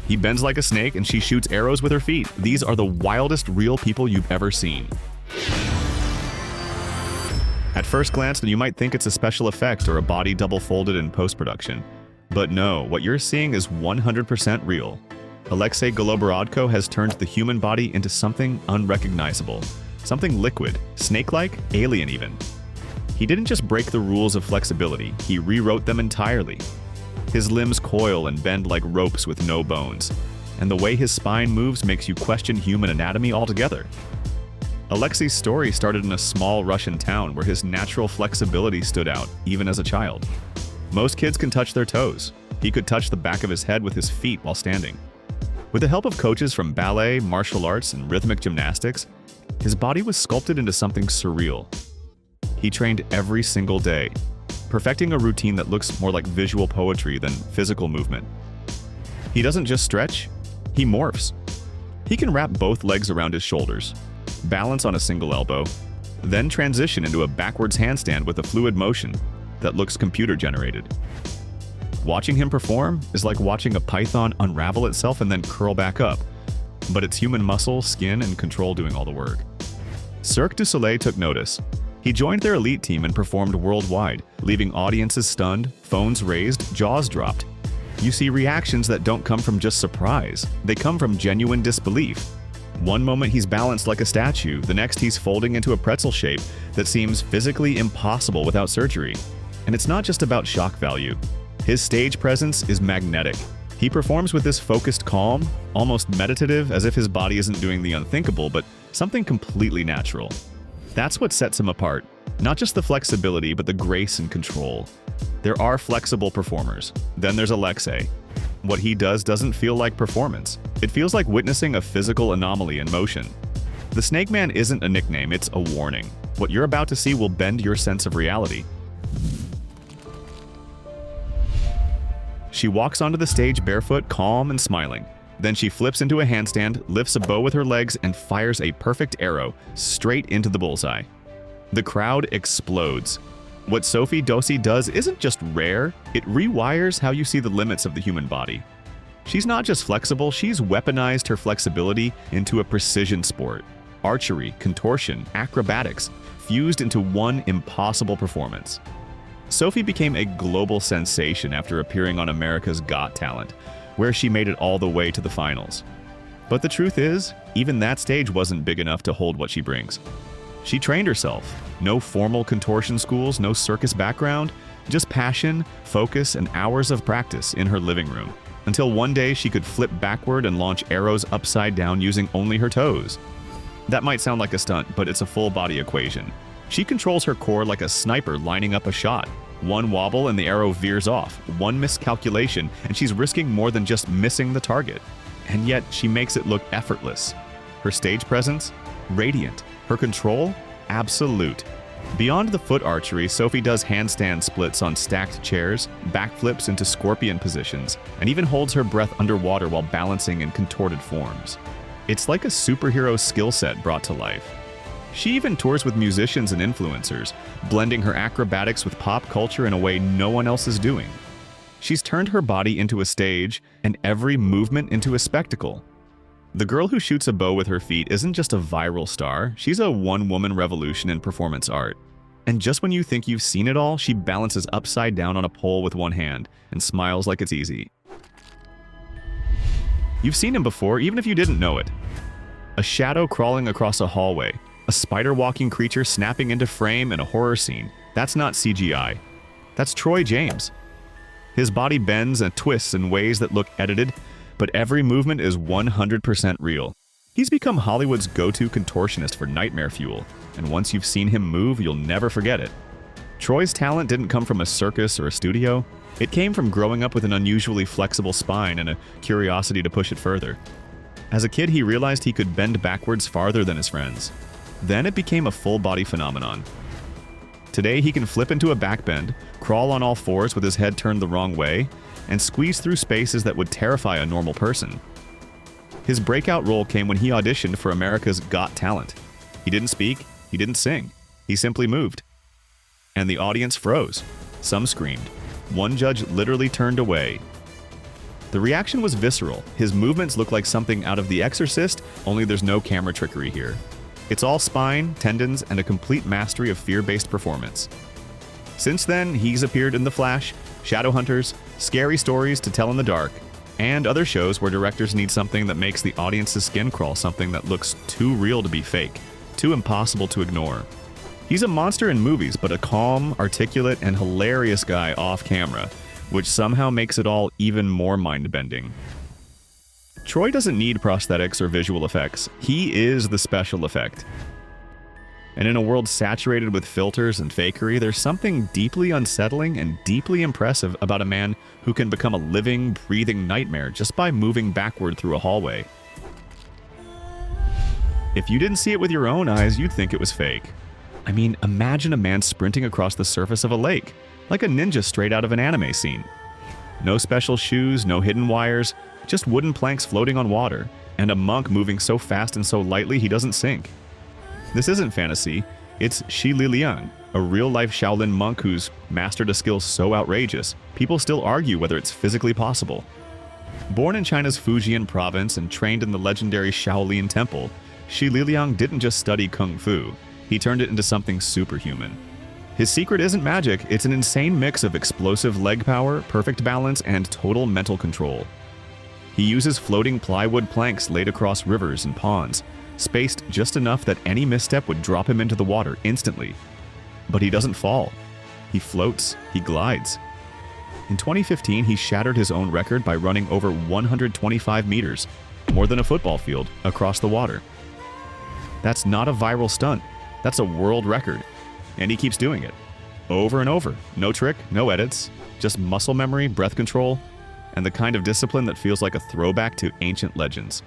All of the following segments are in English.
He bends like a snake and she shoots arrows with her feet. These are the wildest real people you've ever seen. At first glance, you might think it's a special effect or a body double folded in post-production. But no, what you're seeing is 100% real. Alexei Goloborodko has turned the human body into something unrecognizable. Something liquid, snake-like, alien even. He didn't just break the rules of flexibility, he rewrote them entirely. His limbs coil and bend like ropes with no bones, and the way his spine moves makes you question human anatomy altogether. Alexei's story started in a small Russian town where his natural flexibility stood out, even as a child. Most kids can touch their toes. He could touch the back of his head with his feet while standing. With the help of coaches from ballet, martial arts, and rhythmic gymnastics, his body was sculpted into something surreal. He trained every single day, perfecting a routine that looks more like visual poetry than physical movement. He doesn't just stretch, he morphs. He can wrap both legs around his shoulders, balance on a single elbow, then transition into a backwards handstand with a fluid motion that looks computer-generated. Watching him perform is like watching a python unravel itself and then curl back up, but it's human muscle, skin, and control doing all the work. Cirque du Soleil took notice. He joined their elite team and performed worldwide, leaving audiences stunned, phones raised, jaws dropped. You see reactions that don't come from just surprise, they come from genuine disbelief. One moment he's balanced like a statue, the next he's folding into a pretzel shape that seems physically impossible without surgery. And it's not just about shock value. His stage presence is magnetic. He performs with this focused calm, almost meditative, as if his body isn't doing the unthinkable, but something completely natural. That's what sets him apart. Not just the flexibility, but the grace and control. There are flexible performers. Then there's Alexei. What he does doesn't feel like performance. It feels like witnessing a physical anomaly in motion. The Snake Man isn't a nickname, it's a warning. What you're about to see will bend your sense of reality. She walks onto the stage barefoot, calm and smiling. Then she flips into a handstand, lifts a bow with her legs, and fires a perfect arrow straight into the bullseye. The crowd explodes. What Sophie Dossi does isn't just rare, it rewires how you see the limits of the human body. She's not just flexible, she's weaponized her flexibility into a precision sport. Archery, contortion, acrobatics, fused into one impossible performance. Sophie became a global sensation after appearing on America's Got Talent, where she made it all the way to the finals. But the truth is, even that stage wasn't big enough to hold what she brings. She trained herself. No formal contortion schools, no circus background, just passion, focus, and hours of practice in her living room. Until one day she could flip backward and launch arrows upside down using only her toes. That might sound like a stunt, but it's a full-body equation. She controls her core like a sniper lining up a shot. One wobble and the arrow veers off. One miscalculation and she's risking more than just missing the target. And yet she makes it look effortless. Her stage presence? Radiant. Her control? Absolute. Beyond the foot archery, Sophie does handstand splits on stacked chairs, backflips into scorpion positions, and even holds her breath underwater while balancing in contorted forms. It's like a superhero skill set brought to life. She even tours with musicians and influencers, blending her acrobatics with pop culture in a way no one else is doing. She's turned her body into a stage and every movement into a spectacle. The girl who shoots a bow with her feet isn't just a viral star, she's a one-woman revolution in performance art. And just when you think you've seen it all, she balances upside down on a pole with one hand and smiles like it's easy. You've seen him before, even if you didn't know it. A shadow crawling across a hallway, a spider-walking creature snapping into frame in a horror scene. That's not CGI. That's Troy James. His body bends and twists in ways that look edited, but every movement is 100% real. He's become Hollywood's go-to contortionist for nightmare fuel, and once you've seen him move, you'll never forget it. Troy's talent didn't come from a circus or a studio. It came from growing up with an unusually flexible spine and a curiosity to push it further. As a kid, he realized he could bend backwards farther than his friends. Then it became a full-body phenomenon. Today, he can flip into a backbend, crawl on all fours with his head turned the wrong way, and squeeze through spaces that would terrify a normal person. His breakout role came when he auditioned for America's Got Talent. He didn't speak, he didn't sing, he simply moved. And the audience froze. Some screamed. One judge literally turned away. The reaction was visceral. His movements look like something out of The Exorcist, only there's no camera trickery here. It's all spine, tendons, and a complete mastery of fear-based performance. Since then, he's appeared in The Flash, Shadowhunters, Scary Stories to Tell in the Dark, and other shows where directors need something that makes the audience's skin crawl, something that looks too real to be fake, too impossible to ignore. He's a monster in movies, but a calm, articulate, and hilarious guy off camera, which somehow makes it all even more mind-bending. Troy doesn't need prosthetics or visual effects. He is the special effect. And in a world saturated with filters and fakery, there's something deeply unsettling and deeply impressive about a man who can become a living, breathing nightmare just by moving backward through a hallway. If you didn't see it with your own eyes, you'd think it was fake. I mean, imagine a man sprinting across the surface of a lake, like a ninja straight out of an anime scene. No special shoes, no hidden wires, just wooden planks floating on water, and a monk moving so fast and so lightly he doesn't sink. This isn't fantasy, it's Shi Liliang, a real-life Shaolin monk who's mastered a skill so outrageous, people still argue whether it's physically possible. Born in China's Fujian province and trained in the legendary Shaolin Temple, Shi Liliang didn't just study Kung Fu, he turned it into something superhuman. His secret isn't magic, it's an insane mix of explosive leg power, perfect balance, and total mental control. He uses floating plywood planks laid across rivers and ponds, spaced just enough that any misstep would drop him into the water instantly. But he doesn't fall. He floats, he glides. In 2015, he shattered his own record by running over 125 meters, more than a football field, across the water. That's not a viral stunt, that's a world record. And he keeps doing it. Over and over. No trick, no edits, just muscle memory, breath control, and the kind of discipline that feels like a throwback to ancient legends.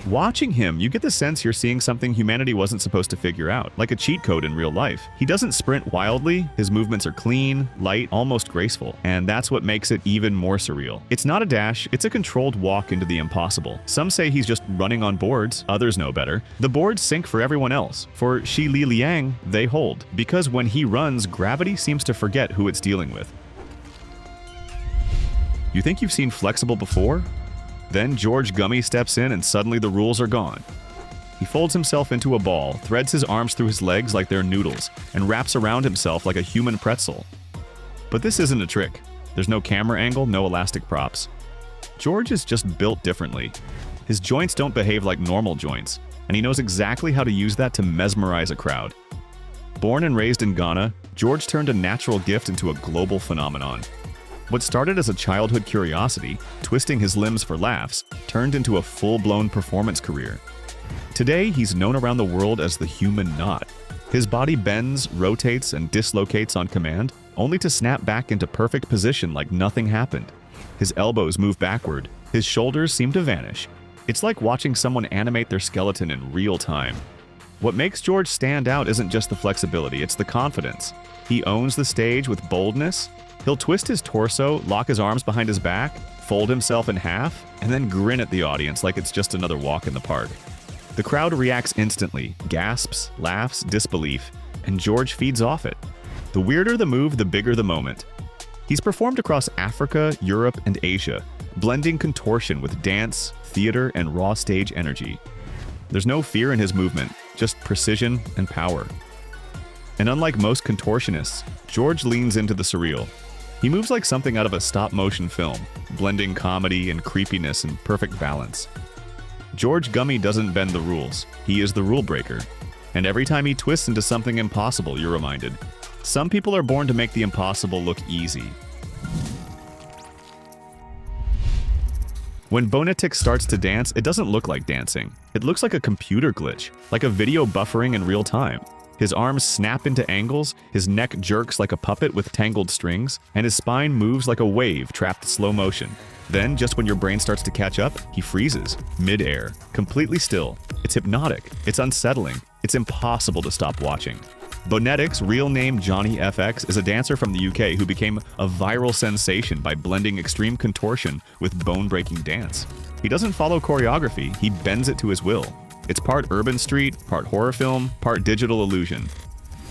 Watching him, you get the sense you're seeing something humanity wasn't supposed to figure out, like a cheat code in real life. He doesn't sprint wildly, his movements are clean, light, almost graceful, and that's what makes it even more surreal. It's not a dash, it's a controlled walk into the impossible. Some say he's just running on boards, others know better. The boards sink for everyone else. For Shi Liliang, they hold, because when he runs, gravity seems to forget who it's dealing with. You think you've seen flexible before? Then George Gummy steps in and suddenly the rules are gone. He folds himself into a ball, threads his arms through his legs like they're noodles, and wraps around himself like a human pretzel. But this isn't a trick. There's no camera angle, no elastic props. George is just built differently. His joints don't behave like normal joints, and he knows exactly how to use that to mesmerize a crowd. Born and raised in Ghana, George turned a natural gift into a global phenomenon. What started as a childhood curiosity, twisting his limbs for laughs, turned into a full-blown performance career. Today, he's known around the world as the human knot. His body bends, rotates, and dislocates on command, only to snap back into perfect position like nothing happened. His elbows move backward, his shoulders seem to vanish. It's like watching someone animate their skeleton in real time. What makes George stand out isn't just the flexibility, it's the confidence. He owns the stage with boldness. He'll twist his torso, lock his arms behind his back, fold himself in half, and then grin at the audience like it's just another walk in the park. The crowd reacts instantly, gasps, laughs, disbelief, and George feeds off it. The weirder the move, the bigger the moment. He's performed across Africa, Europe, and Asia, blending contortion with dance, theater, and raw stage energy. There's no fear in his movement, just precision and power. And unlike most contortionists, George leans into the surreal. He moves like something out of a stop-motion film, blending comedy and creepiness in perfect balance. George Gummy doesn't bend the rules, he is the rule breaker. And every time he twists into something impossible, you're reminded. Some people are born to make the impossible look easy. When Bonetic starts to dance, it doesn't look like dancing. It looks like a computer glitch, like a video buffering in real time. His arms snap into angles, his neck jerks like a puppet with tangled strings, and his spine moves like a wave trapped in slow motion. Then, just when your brain starts to catch up, he freezes, mid-air, completely still. It's hypnotic, it's unsettling, it's impossible to stop watching. Bonetic's real name Johnny FX is a dancer from the UK who became a viral sensation by blending extreme contortion with bone-breaking dance. He doesn't follow choreography, he bends it to his will. It's part urban street, part horror film, part digital illusion.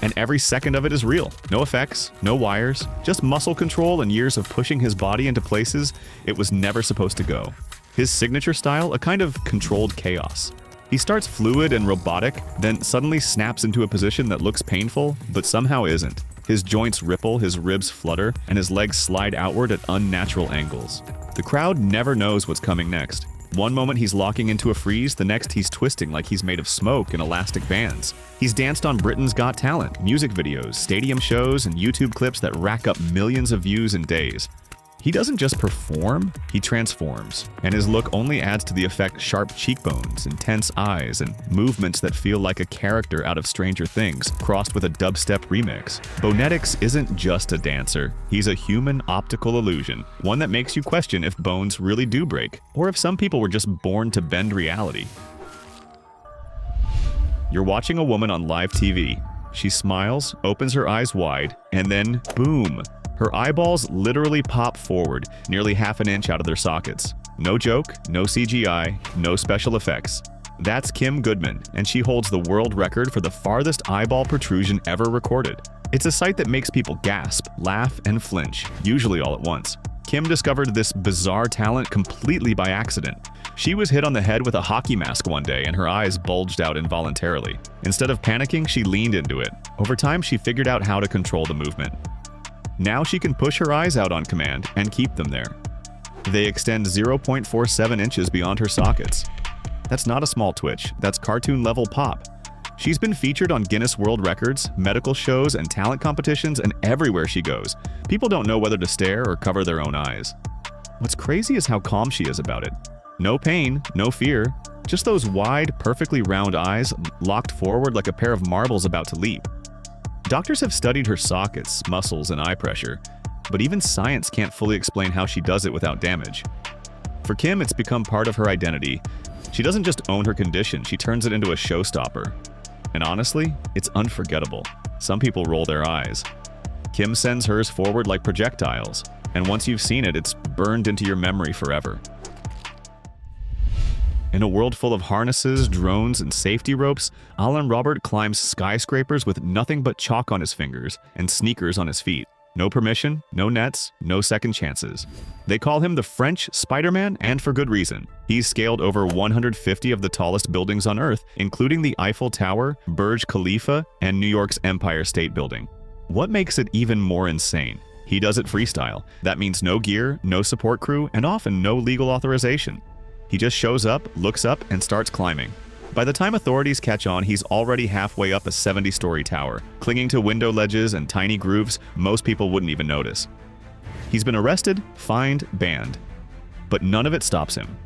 And every second of it is real. No effects, no wires, just muscle control and years of pushing his body into places it was never supposed to go. His signature style, a kind of controlled chaos. He starts fluid and robotic, then suddenly snaps into a position that looks painful, but somehow isn't. His joints ripple, his ribs flutter, and his legs slide outward at unnatural angles. The crowd never knows what's coming next. One moment he's locking into a freeze, the next he's twisting like he's made of smoke and elastic bands. He's danced on Britain's Got Talent, music videos, stadium shows, and YouTube clips that rack up millions of views in days. He doesn't just perform, he transforms, and his look only adds to the effect sharp cheekbones, intense eyes, and movements that feel like a character out of Stranger Things, crossed with a dubstep remix. Bonetics isn't just a dancer, he's a human optical illusion, one that makes you question if bones really do break, or if some people were just born to bend reality. You're watching a woman on live TV. She smiles, opens her eyes wide, and then boom! Her eyeballs literally pop forward, nearly half an inch out of their sockets. No joke, no CGI, no special effects. That's Kim Goodman, and she holds the world record for the farthest eyeball protrusion ever recorded. It's a sight that makes people gasp, laugh, and flinch, usually all at once. Kim discovered this bizarre talent completely by accident. She was hit on the head with a hockey mask one day and her eyes bulged out involuntarily. Instead of panicking, she leaned into it. Over time, she figured out how to control the movement. Now she can push her eyes out on command and keep them there. They extend 0.47 inches beyond her sockets. That's not a small twitch, that's cartoon-level pop. She's been featured on Guinness World Records, medical shows, and talent competitions, and everywhere she goes. People don't know whether to stare or cover their own eyes. What's crazy is how calm she is about it. No pain, no fear, just those wide, perfectly round eyes locked forward like a pair of marbles about to leap. Doctors have studied her sockets, muscles, and eye pressure, but even science can't fully explain how she does it without damage. For Kim, it's become part of her identity. She doesn't just own her condition, she turns it into a showstopper. And honestly, it's unforgettable. Some people roll their eyes. Kim sends hers forward like projectiles, and once you've seen it, it's burned into your memory forever. In a world full of harnesses, drones, and safety ropes, Alain Robert climbs skyscrapers with nothing but chalk on his fingers and sneakers on his feet. No permission, no nets, no second chances. They call him the French Spider-Man, and for good reason. He's scaled over 150 of the tallest buildings on Earth, including the Eiffel Tower, Burj Khalifa, and New York's Empire State Building. What makes it even more insane? He does it freestyle. That means no gear, no support crew, and often no legal authorization. He just shows up, looks up, and starts climbing. By the time authorities catch on, he's already halfway up a 70-story tower, clinging to window ledges and tiny grooves most people wouldn't even notice. He's been arrested, fined, banned. But none of it stops him.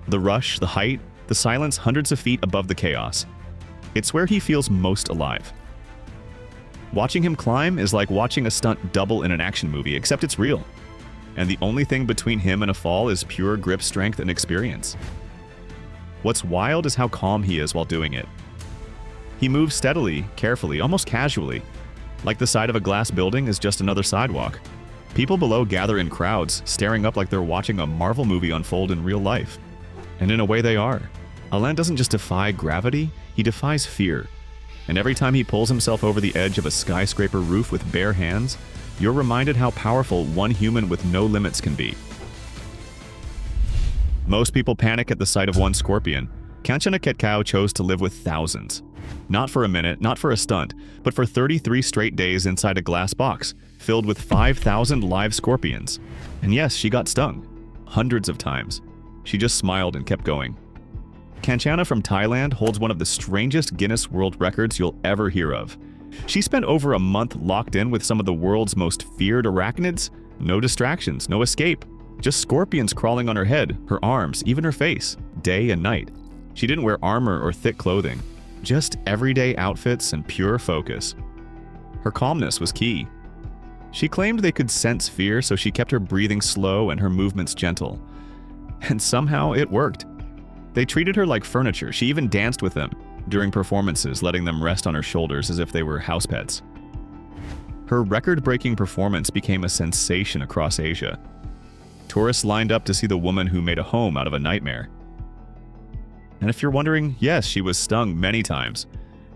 The rush, the height, the silence hundreds of feet above the chaos. It's where he feels most alive. Watching him climb is like watching a stunt double in an action movie, except it's real. And the only thing between him and a fall is pure grip strength and experience. What's wild is how calm he is while doing it. He moves steadily, carefully, almost casually, like the side of a glass building is just another sidewalk. People below gather in crowds, staring up like they're watching a Marvel movie unfold in real life. And in a way they are. Alain doesn't just defy gravity, he defies fear. And every time he pulls himself over the edge of a skyscraper roof with bare hands, you're reminded how powerful one human with no limits can be. Most people panic at the sight of one scorpion. Kanchana chose to live with thousands. Not for a minute, not for a stunt, but for 33 straight days inside a glass box, filled with 5,000 live scorpions. And yes, she got stung. Hundreds of times. She just smiled and kept going. Kanchana from Thailand holds one of the strangest Guinness World Records you'll ever hear of. She spent over a month locked in with some of the world's most feared arachnids. No distractions, no escape. Just scorpions crawling on her head, her arms, even her face, day and night. She didn't wear armor or thick clothing. Just everyday outfits and pure focus. Her calmness was key. She claimed they could sense fear, so she kept her breathing slow and her movements gentle. And somehow it worked. They treated her like furniture. She even danced with them during performances, letting them rest on her shoulders as if they were house pets. Her record-breaking performance became a sensation across Asia. Tourists lined up to see the woman who made a home out of a nightmare. And if you're wondering, yes, she was stung many times.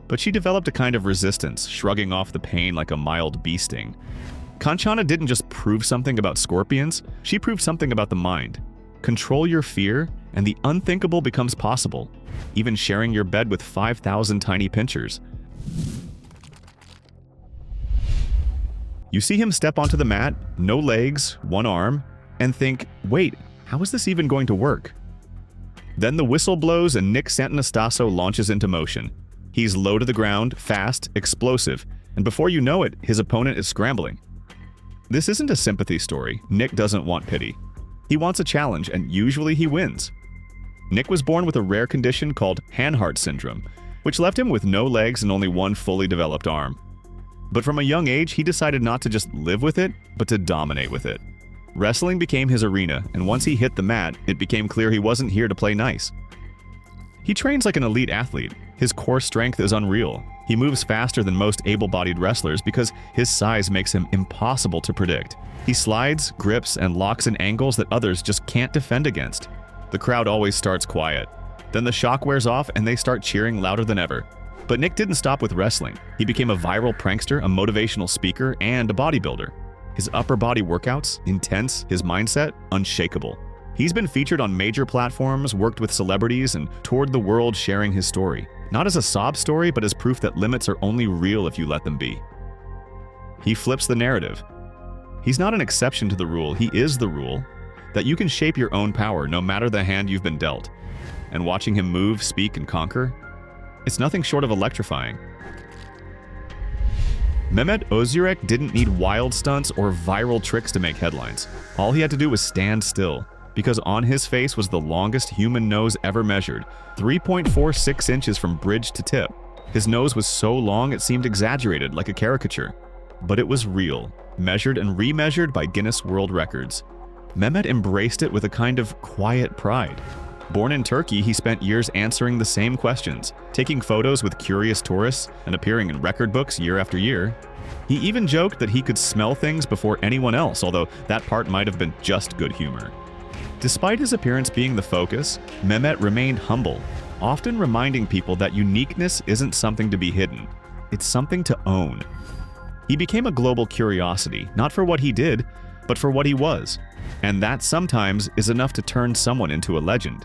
But she developed a kind of resistance, shrugging off the pain like a mild bee sting. Kanchana didn't just prove something about scorpions, she proved something about the mind. Control your fear, and the unthinkable becomes possible, even sharing your bed with 5,000 tiny pinchers. You see him step onto the mat, no legs, one arm, and think, wait, how is this even going to work? Then the whistle blows and Nick Santanastaso launches into motion. He's low to the ground, fast, explosive, and before you know it, his opponent is scrambling. This isn't a sympathy story. Nick doesn't want pity. He wants a challenge, and usually he wins. Nick was born with a rare condition called Hanhart syndrome, which left him with no legs and only one fully developed arm. But from a young age, he decided not to just live with it, but to dominate with it. Wrestling became his arena, and once he hit the mat, it became clear he wasn't here to play nice. He trains like an elite athlete. His core strength is unreal. He moves faster than most able-bodied wrestlers because his size makes him impossible to predict. He slides, grips, and locks in angles that others just can't defend against. The crowd always starts quiet. Then the shock wears off and they start cheering louder than ever. But Nick didn't stop with wrestling. He became a viral prankster, a motivational speaker, and a bodybuilder. His upper body workouts, intense, his mindset, unshakable. He's been featured on major platforms, worked with celebrities, and toured the world sharing his story. Not as a sob story, but as proof that limits are only real if you let them be. He flips the narrative. He's not an exception to the rule, he is the rule, that you can shape your own power no matter the hand you've been dealt. And watching him move, speak, and conquer, it's nothing short of electrifying. Mehmet Özürek didn't need wild stunts or viral tricks to make headlines. All he had to do was stand still, because on his face was the longest human nose ever measured, 3.46 inches from bridge to tip. His nose was so long it seemed exaggerated, like a caricature. But it was real, measured and remeasured by Guinness World Records. Mehmet embraced it with a kind of quiet pride. Born in Turkey, he spent years answering the same questions, taking photos with curious tourists, and appearing in record books year after year. He even joked that he could smell things before anyone else, although that part might have been just good humor. Despite his appearance being the focus, Mehmet remained humble, often reminding people that uniqueness isn't something to be hidden, it's something to own. He became a global curiosity, not for what he did, but for what he was. And that sometimes is enough to turn someone into a legend.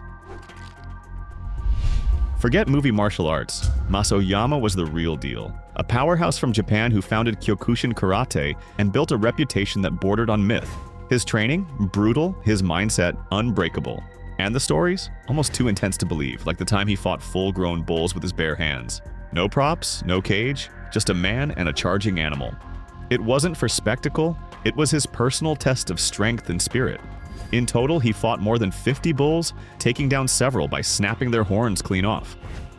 Forget movie martial arts. Masoyama was the real deal. A powerhouse from Japan who founded Kyokushin Karate and built a reputation that bordered on myth. His training, brutal, his mindset, unbreakable. And the stories? Almost too intense to believe, like the time he fought full-grown bulls with his bare hands. No props, no cage, just a man and a charging animal. It wasn't for spectacle, it was his personal test of strength and spirit. In total, he fought more than 50 bulls, taking down several by snapping their horns clean off.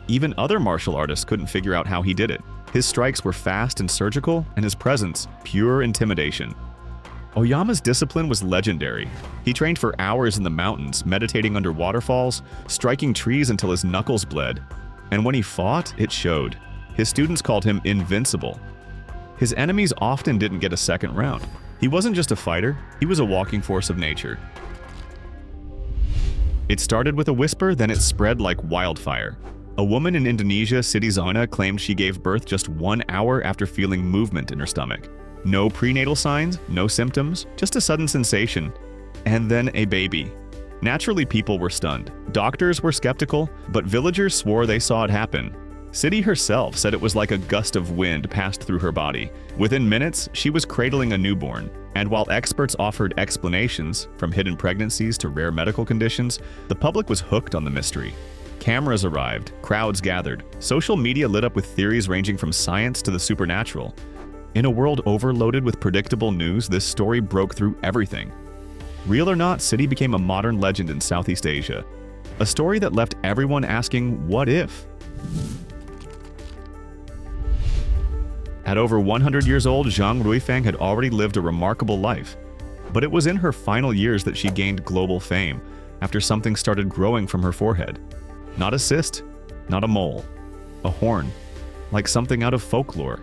Even other martial artists couldn't figure out how he did it. His strikes were fast and surgical, and his presence, pure intimidation. Oyama's discipline was legendary. He trained for hours in the mountains, meditating under waterfalls, striking trees until his knuckles bled. And when he fought, it showed. His students called him invincible. His enemies often didn't get a second round. He wasn't just a fighter, he was a walking force of nature. It started with a whisper, then it spread like wildfire. A woman in Indonesia, Siti Zona, claimed she gave birth just 1 hour after feeling movement in her stomach. No prenatal signs, no symptoms, just a sudden sensation. And then a baby. Naturally, people were stunned. Doctors were skeptical, but villagers swore they saw it happen. Siti herself said it was like a gust of wind passed through her body. Within minutes, she was cradling a newborn. And while experts offered explanations, from hidden pregnancies to rare medical conditions, the public was hooked on the mystery. Cameras arrived, crowds gathered, social media lit up with theories ranging from science to the supernatural. In a world overloaded with predictable news, this story broke through everything. Real or not, Siti became a modern legend in Southeast Asia. A story that left everyone asking, what if? At over 100 years old, Zhang Ruifang had already lived a remarkable life. But it was in her final years that she gained global fame, after something started growing from her forehead. Not a cyst, not a mole. A horn, like something out of folklore.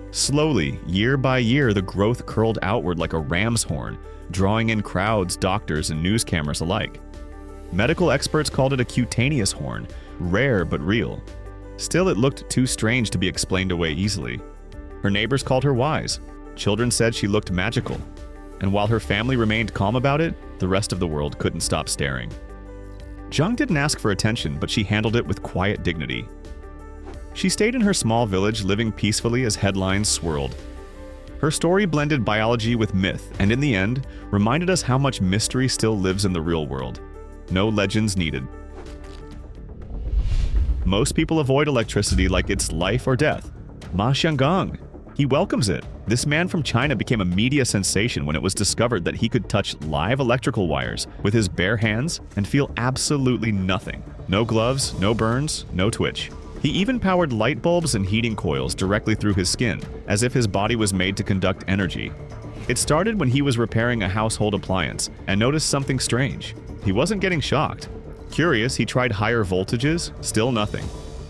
Slowly, year by year, the growth curled outward like a ram's horn, drawing in crowds, doctors, and news cameras alike. Medical experts called it a cutaneous horn, rare but real. Still, it looked too strange to be explained away easily. Her neighbors called her wise. Children said she looked magical. And while her family remained calm about it, the rest of the world couldn't stop staring. Zhang didn't ask for attention, but she handled it with quiet dignity. She stayed in her small village, living peacefully as headlines swirled. Her story blended biology with myth, and in the end, reminded us how much mystery still lives in the real world. No legends needed. Most people avoid electricity like it's life or death. Ma Xianggang, he welcomes it. This man from China became a media sensation when it was discovered that he could touch live electrical wires with his bare hands and feel absolutely nothing. No gloves, no burns, no twitch. He even powered light bulbs and heating coils directly through his skin, as if his body was made to conduct energy. It started when he was repairing a household appliance and noticed something strange. He wasn't getting shocked. Curious, he tried higher voltages, still nothing.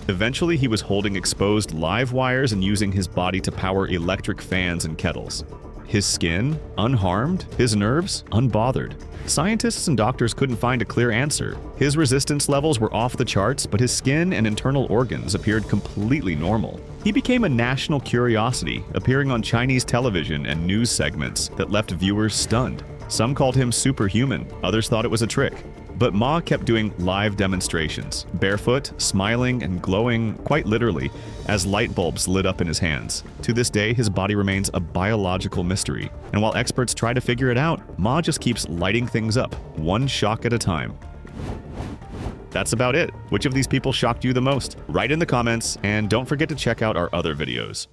Eventually, he was holding exposed live wires and using his body to power electric fans and kettles. His skin, unharmed, his nerves, unbothered. Scientists and doctors couldn't find a clear answer. His resistance levels were off the charts, but his skin and internal organs appeared completely normal. He became a national curiosity, appearing on Chinese television and news segments that left viewers stunned. Some called him superhuman, others thought it was a trick. But Ma kept doing live demonstrations, barefoot, smiling, and glowing quite literally as light bulbs lit up in his hands. To this day, his body remains a biological mystery. And while experts try to figure it out, Ma just keeps lighting things up, one shock at a time. That's about it. Which of these people shocked you the most? Write in the comments, and don't forget to check out our other videos.